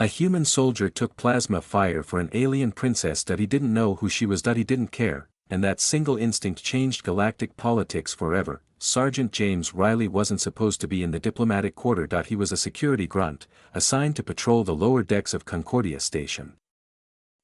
A human soldier took plasma fire for an alien princess that he didn't know who she was, that he didn't care, and that single instinct changed galactic politics forever. Sergeant James Riley wasn't supposed to be in the diplomatic quarter. He was a security grunt, assigned to patrol the lower decks of Concordia Station.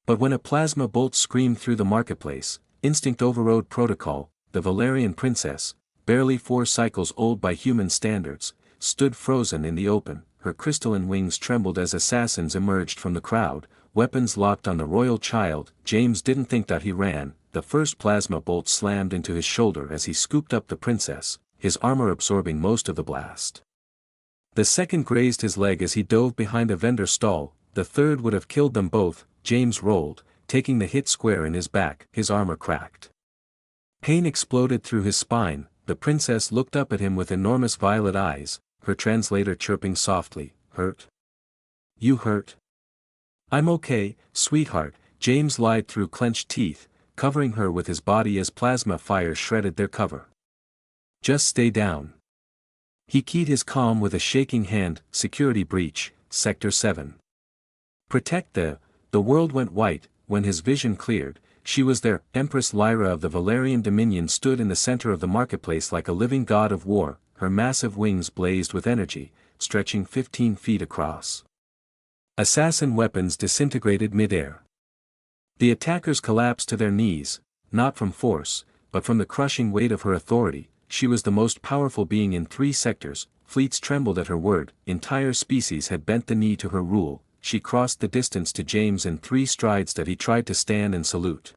But when a plasma bolt screamed through the marketplace, instinct overrode protocol. The Valerian princess, barely 4 cycles old by human standards, stood frozen in the open. Her crystalline wings trembled as assassins emerged from the crowd, weapons locked on the royal child. James didn't think that he ran. The first plasma bolt slammed into his shoulder as he scooped up the princess, his armor absorbing most of the blast. The second grazed his leg as he dove behind a vendor stall. The third would have killed them both. James rolled, taking the hit square in his back. His armor cracked. Pain exploded through his spine. The princess looked up at him with enormous violet eyes, her translator chirping softly, "Hurt? You hurt?" "I'm okay, sweetheart," James lied through clenched teeth, covering her with his body as plasma fire shredded their cover. "Just stay down." He keyed his comm with a shaking hand. "Security breach, Sector 7. Protect the world went white, when his vision cleared. She was there. Empress Lyra of the Valerian Dominion stood in the center of the marketplace like a living god of war, her massive wings blazed with energy, stretching 15 feet across. Assassin weapons disintegrated mid-air. The attackers collapsed to their knees, not from force, but from the crushing weight of her authority. She was the most powerful being in 3 sectors. Fleets trembled at her word. Entire species had bent the knee to her rule. She crossed the distance to James in 3 strides that he tried to stand and salute.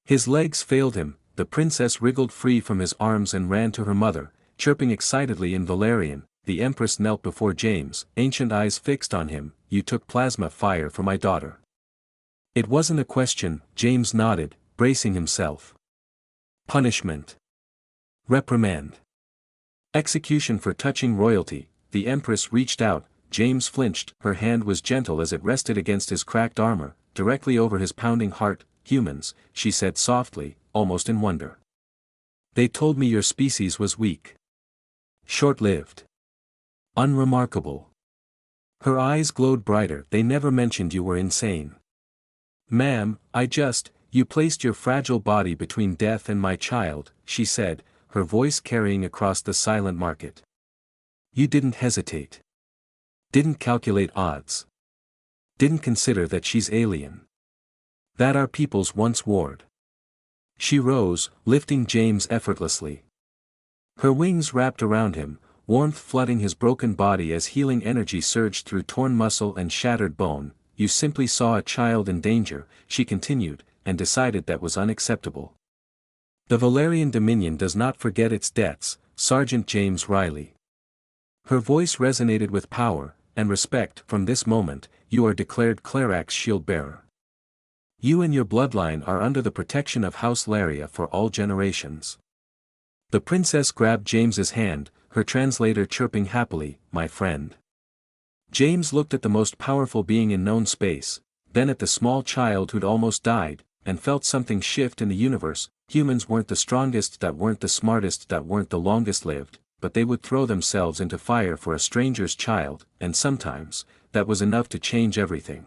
His legs failed him. The princess wriggled free from his arms and ran to her mother, chirping excitedly in Valerian. The Empress knelt before James, ancient eyes fixed on him. "You took plasma fire for my daughter." "It wasn't a question," James nodded, bracing himself. "Punishment. Reprimand. Execution for touching royalty." The Empress reached out. James flinched. Her hand was gentle as it rested against his cracked armor, directly over his pounding heart. "Humans," she said softly, almost in wonder. "They told me your species was weak. Short-lived. Unremarkable." Her eyes glowed brighter. "They never mentioned you were insane." "Ma'am, you placed your fragile body between death and my child," she said, her voice carrying across the silent market. "You didn't hesitate. Didn't calculate odds. Didn't consider that she's alien. That our peoples once warred." She rose, lifting James effortlessly. Her wings wrapped around him, warmth flooding his broken body as healing energy surged through torn muscle and shattered bone. "You simply saw a child in danger," she continued, "and decided that was unacceptable. The Valerian Dominion does not forget its debts, Sergeant James Riley." Her voice resonated with power and respect. "From this moment, you are declared Clerax's shield-bearer. You and your bloodline are under the protection of House Laria for all generations." The princess grabbed James's hand, her translator chirping happily, "My friend." James looked at the most powerful being in known space, then at the small child who'd almost died, and felt something shift in the universe. Humans weren't the strongest, that weren't the smartest, that weren't the longest lived, but they would throw themselves into fire for a stranger's child, and sometimes, that was enough to change everything.